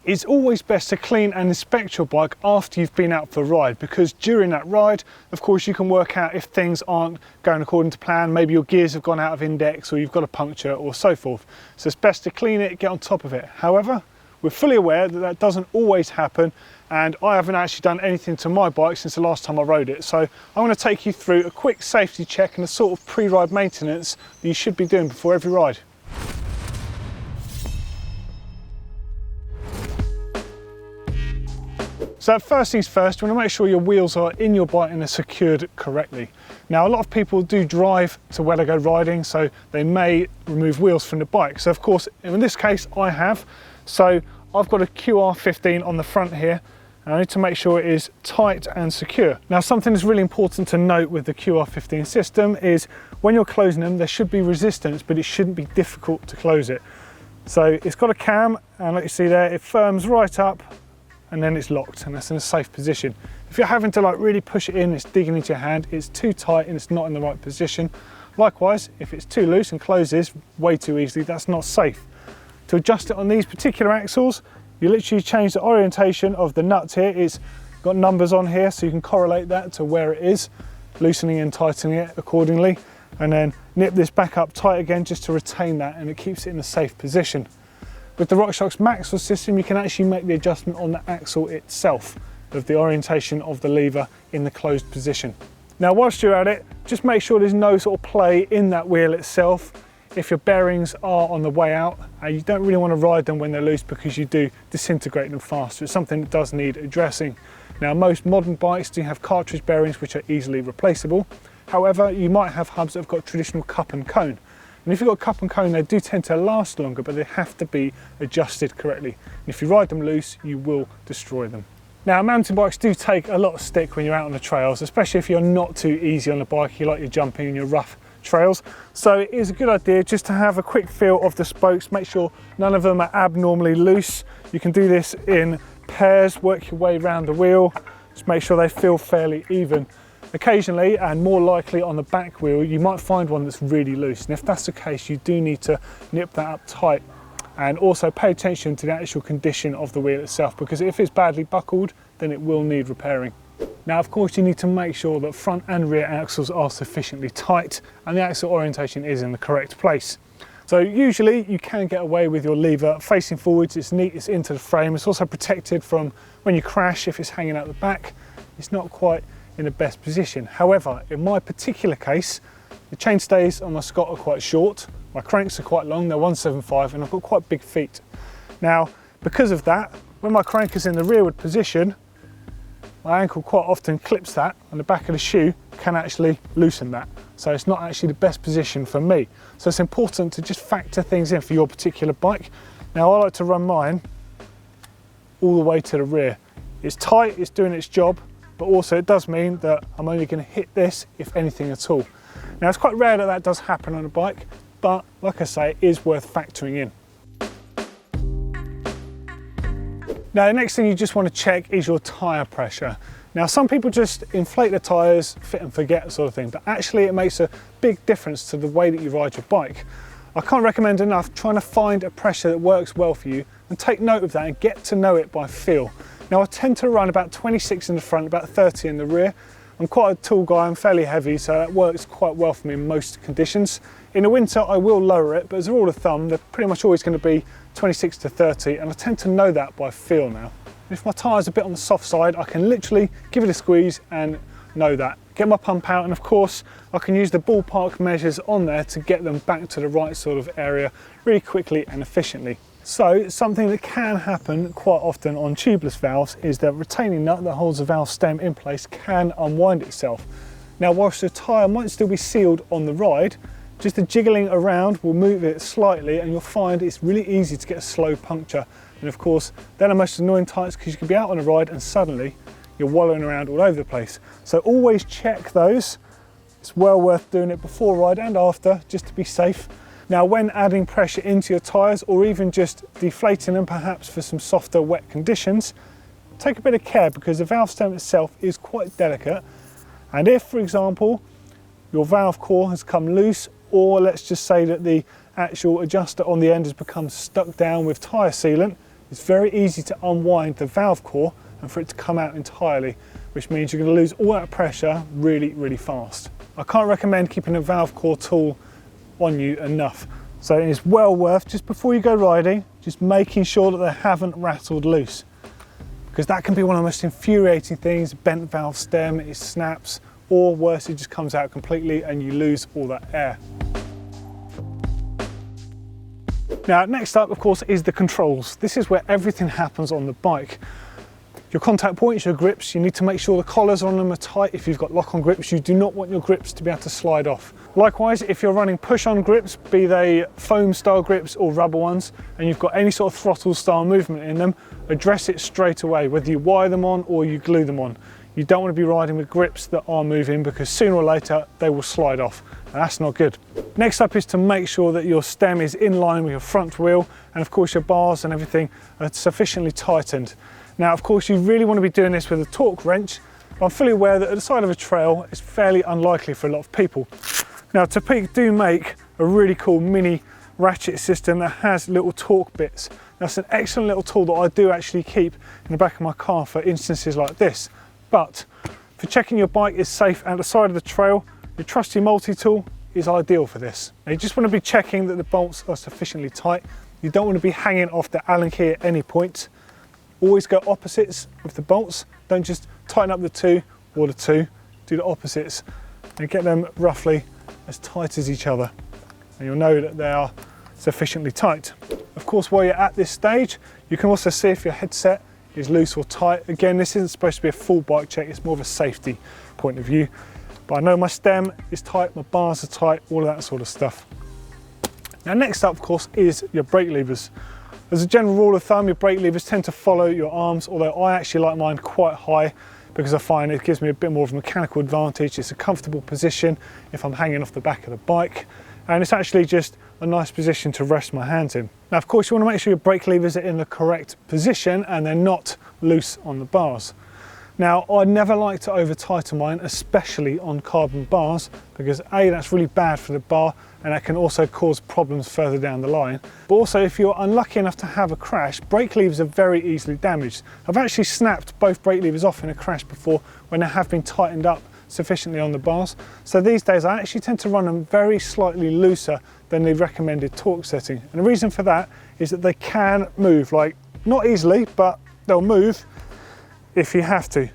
It's always best to clean and inspect your bike after you've been out for a ride, because during that ride, of course, you can work out if things aren't going according to plan. Maybe your gears have gone out of index, or you've got a puncture, or so forth. So it's best to clean it, get on top of it. However, we're fully aware that that doesn't always happen, and I haven't actually done anything to my bike since the last time I rode it. So I want to take you through a quick safety check and a sort of pre-ride maintenance that you should be doing before every ride. So first things first, you want to make sure your wheels are in your bike and they're secured correctly. Now, a lot of people do drive to where they go riding, so they may remove wheels from the bike. So of course, in this case, I have. So I've got a QR15 on the front here, and I need to make sure it is tight and secure. Now, something that's really important to note with the QR15 system is when you're closing them, there should be resistance, but it shouldn't be difficult to close it. So it's got a cam, and like you see there, it firms right up, and then it's locked, and that's in a safe position. If you're having to like really push it in, it's digging into your hand, it's too tight and it's not in the right position. Likewise, if it's too loose and closes way too easily, that's not safe. To adjust it on these particular axles, you literally change the orientation of the nut here. It's got numbers on here, so you can correlate that to where it is, loosening and tightening it accordingly, and then nip this back up tight again just to retain that, and it keeps it in a safe position. With the RockShox Maxwell system, you can actually make the adjustment on the axle itself of the orientation of the lever in the closed position. Now, whilst you're at it, just make sure there's no sort of play in that wheel itself. If your bearings are on the way out, you don't really want to ride them when they're loose, because you do disintegrate them faster. It's something that does need addressing. Now, most modern bikes do have cartridge bearings which are easily replaceable. However, you might have hubs that have got traditional cup and cone. And if you've got cup and cone, they do tend to last longer, but they have to be adjusted correctly. And if you ride them loose, you will destroy them. Now, mountain bikes do take a lot of stick when you're out on the trails, especially if you're not too easy on the bike, you like your jumping and your rough trails. So it is a good idea just to have a quick feel of the spokes, make sure none of them are abnormally loose. You can do this in pairs, work your way around the wheel, just make sure they feel fairly even. Occasionally, and more likely on the back wheel, you might find one that's really loose, and if that's the case, you do need to nip that up tight, and also pay attention to the actual condition of the wheel itself, because if it's badly buckled, then it will need repairing. Now, of course, you need to make sure that front and rear axles are sufficiently tight and the axle orientation is in the correct place. So usually you can get away with your lever facing forwards. It's neat, it's into the frame, it's also protected from when you crash. If it's hanging out the back, it's not quite in the best position. However, in my particular case, the chainstays on my Scott are quite short, my cranks are quite long, they're 175, and I've got quite big feet. Now, because of that, when my crank is in the rearward position, my ankle quite often clips that, and the back of the shoe can actually loosen that. So it's not actually the best position for me. So it's important to just factor things in for your particular bike. Now, I like to run mine all the way to the rear. It's tight, it's doing its job, but also it does mean that I'm only going to hit this, if anything at all. Now, it's quite rare that that does happen on a bike, but like I say, it is worth factoring in. Now, the next thing you just want to check is your tyre pressure. Now, some people just inflate the tyres, fit and forget sort of thing, but actually it makes a big difference to the way that you ride your bike. I can't recommend enough trying to find a pressure that works well for you, and take note of that and get to know it by feel. Now, I tend to run about 26 in the front, about 30 in the rear. I'm quite a tall guy, I'm fairly heavy, so that works quite well for me in most conditions. In the winter, I will lower it, but as a rule of thumb, they're pretty much always going to be 26 to 30, and I tend to know that by feel now. If my tyre's a bit on the soft side, I can literally give it a squeeze and know that. Get my pump out, and of course, I can use the ballpark measures on there to get them back to the right sort of area really quickly and efficiently. So something that can happen quite often on tubeless valves is the retaining nut that holds the valve stem in place can unwind itself. Now, whilst the tyre might still be sealed on the ride, just the jiggling around will move it slightly, and you'll find it's really easy to get a slow puncture. And of course, they're the most annoying tyres, because you can be out on a ride and suddenly you're wallowing around all over the place. So always check those. It's well worth doing it before ride and after, just to be safe. Now, when adding pressure into your tyres, or even just deflating them perhaps for some softer wet conditions, take a bit of care, because the valve stem itself is quite delicate. And if, for example, your valve core has come loose, or let's just say that the actual adjuster on the end has become stuck down with tyre sealant, it's very easy to unwind the valve core and for it to come out entirely, which means you're going to lose all that pressure really, really fast. I can't recommend keeping a valve core tool on you enough. So it is well worth, just before you go riding, just making sure that they haven't rattled loose, because that can be one of the most infuriating things. Bent valve stem, it snaps, or worse, it just comes out completely and you lose all that air. Now, next up, of course, is the controls. This is where everything happens on the bike. Your contact points, your grips, you need to make sure the collars on them are tight. If you've got lock-on grips, you do not want your grips to be able to slide off. Likewise, if you're running push-on grips, be they foam style grips or rubber ones, and you've got any sort of throttle style movement in them, address it straight away, whether you wire them on or you glue them on. You don't want to be riding with grips that are moving, because sooner or later they will slide off, and that's not good. Next up is to make sure that your stem is in line with your front wheel, and of course your bars and everything are sufficiently tightened. Now, of course, you really want to be doing this with a torque wrench, but I'm fully aware that at the side of a trail, it's fairly unlikely for a lot of people. Now, Topeak do make a really cool mini ratchet system that has little torque bits. That's an excellent little tool that I do actually keep in the back of my car for instances like this. But for checking your bike is safe at the side of the trail, your trusty multi-tool is ideal for this. Now, you just want to be checking that the bolts are sufficiently tight. You don't want to be hanging off the Allen key at any point. Always go opposites with the bolts. Don't just tighten up the two or the two, do the opposites and get them roughly as tight as each other. And you'll know that they are sufficiently tight. Of course, while you're at this stage, you can also see if your headset is loose or tight. Again, this isn't supposed to be a full bike check, it's more of a safety point of view. But I know my stem is tight, my bars are tight, all of that sort of stuff. Now, next up, of course, is your brake levers. As a general rule of thumb, your brake levers tend to follow your arms, although I actually like mine quite high because I find it gives me a bit more of a mechanical advantage. It's a comfortable position if I'm hanging off the back of the bike, and it's actually just a nice position to rest my hands in. Now, of course, you want to make sure your brake levers are in the correct position and they're not loose on the bars. Now, I never like to over tighten mine, especially on carbon bars, because A, that's really bad for the bar, and that can also cause problems further down the line. But also, if you're unlucky enough to have a crash, brake levers are very easily damaged. I've actually snapped both brake levers off in a crash before when they have been tightened up sufficiently on the bars. So these days I actually tend to run them very slightly looser than the recommended torque setting. And the reason for that is that they can move, like not easily, but they'll move if you have to.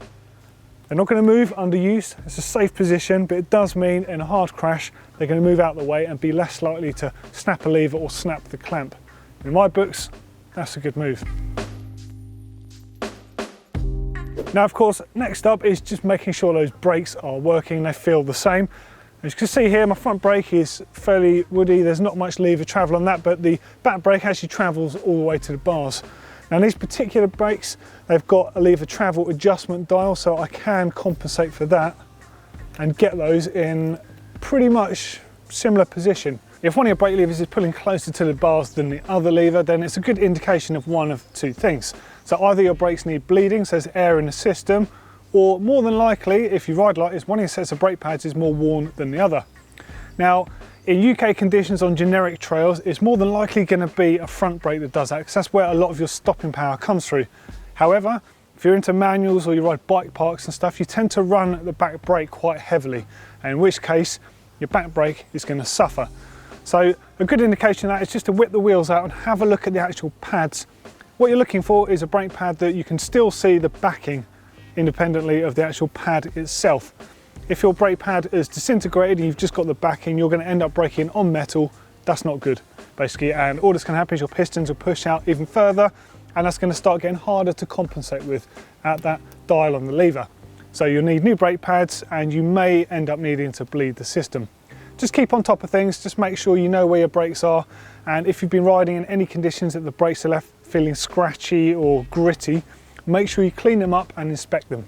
They're not going to move under use, it's a safe position, but it does mean in a hard crash they're going to move out of the way and be less likely to snap a lever or snap the clamp. In my books, that's a good move. Now, of course, next up is just making sure those brakes are working, they feel the same. As you can see here, my front brake is fairly woody, there's not much lever travel on that, but the back brake actually travels all the way to the bars. Now, these particular brakes, they've got a lever travel adjustment dial, so I can compensate for that and get those in pretty much similar position. If one of your brake levers is pulling closer to the bars than the other lever, then it's a good indication of one of two things. So either your brakes need bleeding, so there's air in the system, or more than likely, if you ride like this, one of your sets of brake pads is more worn than the other. Now, in UK conditions on generic trails, it's more than likely going to be a front brake that does that, because that's where a lot of your stopping power comes through. However, if you're into manuals or you ride bike parks and stuff, you tend to run the back brake quite heavily, and in which case your back brake is going to suffer. So a good indication of that is just to whip the wheels out and have a look at the actual pads. What you're looking for is a brake pad that you can still see the backing independently of the actual pad itself. If your brake pad is disintegrated and you've just got the backing, you're going to end up braking on metal. That's not good, basically, and all that's going to happen is your pistons will push out even further, and that's going to start getting harder to compensate with at that dial on the lever. So you'll need new brake pads, and you may end up needing to bleed the system. Just keep on top of things, just make sure you know where your brakes are, and if you've been riding in any conditions that the brakes are left feeling scratchy or gritty, make sure you clean them up and inspect them.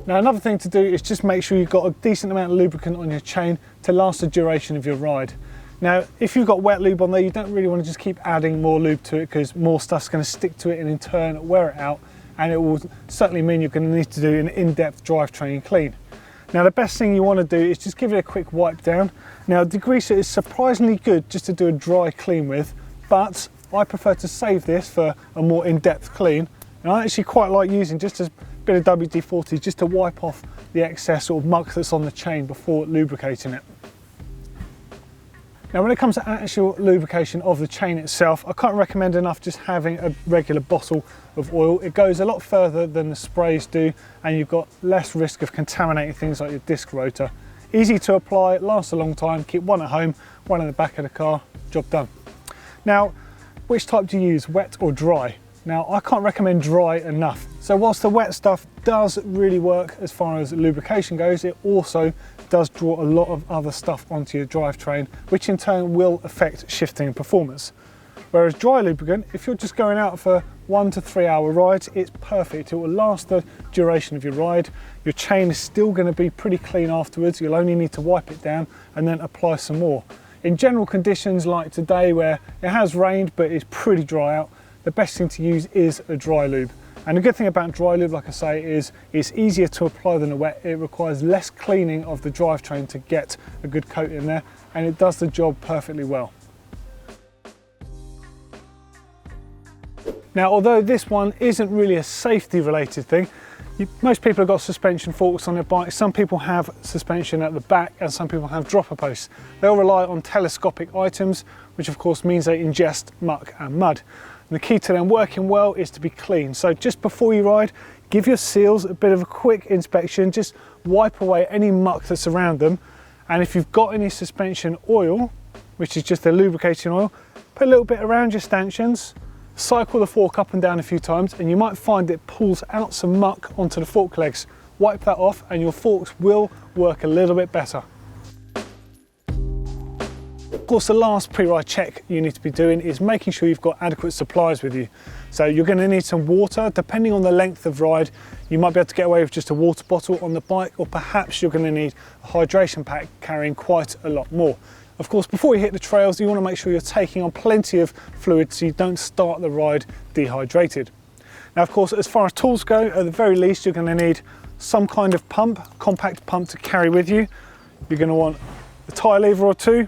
Now, another thing to do is just make sure you've got a decent amount of lubricant on your chain to last the duration of your ride. Now, if you've got wet lube on there, you don't really want to just keep adding more lube to it, because more stuff's going to stick to it and in turn wear it out, and it will certainly mean you're going to need to do an in-depth drivetrain clean. Now, the best thing you want to do is just give it a quick wipe down. Now, degreaser is surprisingly good just to do a dry clean with, but I prefer to save this for a more in-depth clean, and I actually quite like using just a bit of WD-40 just to wipe off the excess sort of muck that's on the chain before lubricating it. Now when it comes to actual lubrication of the chain itself, I can't recommend enough just having a regular bottle of oil. It goes a lot further than the sprays do, and you've got less risk of contaminating things like your disc rotor. Easy to apply, lasts a long time, keep one at home, one in the back of the car, job done. Now, which type do you use, wet or dry? Now, I can't recommend dry enough. So whilst the wet stuff does really work as far as lubrication goes, it also does draw a lot of other stuff onto your drivetrain, which in turn will affect shifting performance. Whereas dry lubricant, if you're just going out for 1 to 3 hour rides, it's perfect. It will last the duration of your ride. Your chain is still going to be pretty clean afterwards. You'll only need to wipe it down and then apply some more. In general conditions like today, where it has rained but it's pretty dry out, the best thing to use is a dry lube. And the good thing about dry lube, like I say, is it's easier to apply than a wet. It requires less cleaning of the drivetrain to get a good coat in there, and it does the job perfectly well. Now, although this one isn't really a safety related thing, most people have got suspension forks on their bikes. Some people have suspension at the back and some people have dropper posts. They'll rely on telescopic items, which of course means they ingest muck and mud. And the key to them working well is to be clean. So just before you ride, give your seals a bit of a quick inspection, just wipe away any muck that's around them. And if you've got any suspension oil, which is just a lubricating oil, put a little bit around your stanchions, cycle the fork up and down a few times, and you might find it pulls out some muck onto the fork legs. Wipe that off and your forks will work a little bit better. Of course, the last pre-ride check you need to be doing is making sure you've got adequate supplies with you. So you're going to need some water. Depending on the length of ride, you might be able to get away with just a water bottle on the bike, or perhaps you're going to need a hydration pack carrying quite a lot more. Of course, before you hit the trails, you want to make sure you're taking on plenty of fluid so you don't start the ride dehydrated. Now, of course, as far as tools go, at the very least, you're going to need some kind of pump, compact pump to carry with you. You're going to want a tyre lever or two,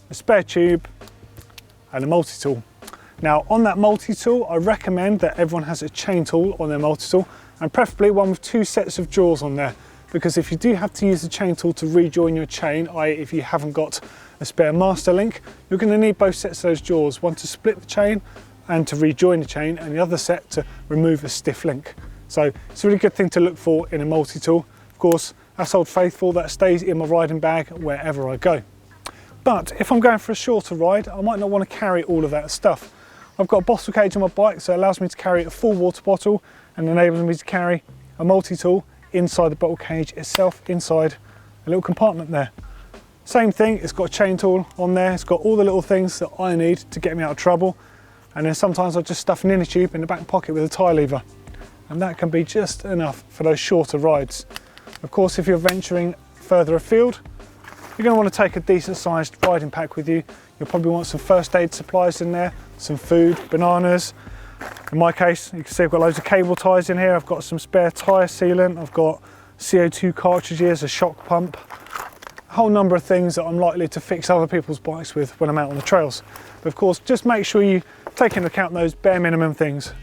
a spare tube, and a multi-tool. Now, on that multi-tool, I recommend that everyone has a chain tool on their multi-tool, and preferably one with 2 sets of jaws on there. Because if you do have to use the chain tool to rejoin your chain, i.e. if you haven't got a spare master link, you're going to need both sets of those jaws, one to split the chain and to rejoin the chain, and the other set to remove a stiff link. So it's a really good thing to look for in a multi-tool. Of course, that's Old Faithful, that stays in my riding bag wherever I go. But if I'm going for a shorter ride, I might not want to carry all of that stuff. I've got a bottle cage on my bike, so it allows me to carry a full water bottle and enables me to carry a multi-tool inside the bottle cage itself, inside a little compartment there. Same thing, it's got a chain tool on there, it's got all the little things that I need to get me out of trouble, and then sometimes I just stuff an inner tube in the back pocket with a tyre lever, and that can be just enough for those shorter rides. Of course, if you're venturing further afield, you're going to want to take a decent sized riding pack with you. You'll probably want some first aid supplies in there, some food, bananas. In my case, you can see I've got loads of cable ties in here. I've got some spare tyre sealant. I've got CO2 cartridges, a shock pump, a whole number of things that I'm likely to fix other people's bikes with when I'm out on the trails. But of course, just make sure you take into account those bare minimum things.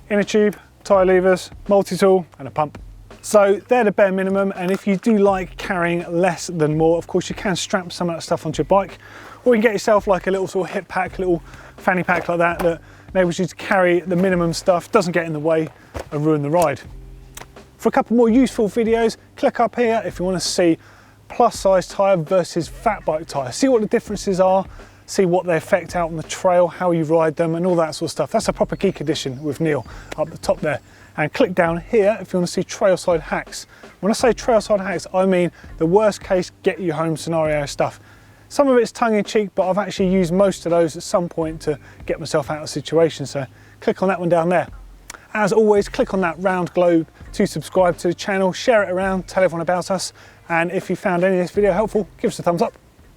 Inner tube, tyre levers, multi-tool and a pump. So they're the bare minimum, and if you do like carrying less than more, of course you can strap some of that stuff onto your bike, or you can get yourself like a little sort of hip pack, little fanny pack like that, that enables you to carry the minimum stuff, doesn't get in the way and ruin the ride. For a couple more useful videos, click up here if you want to see plus size tyre versus fat bike tyre. See what the differences are, see what they affect out on the trail, how you ride them and all that sort of stuff. That's a proper geek edition with Neil up the top there. And click down here if you want to see trailside hacks. When I say trailside hacks, I mean the worst case get you home scenario stuff. Some of it's tongue in cheek, but I've actually used most of those at some point to get myself out of situations. So click on that one down there. As always, click on that round globe to subscribe to the channel, share it around, tell everyone about us. And if you found any of this video helpful, give us a thumbs up.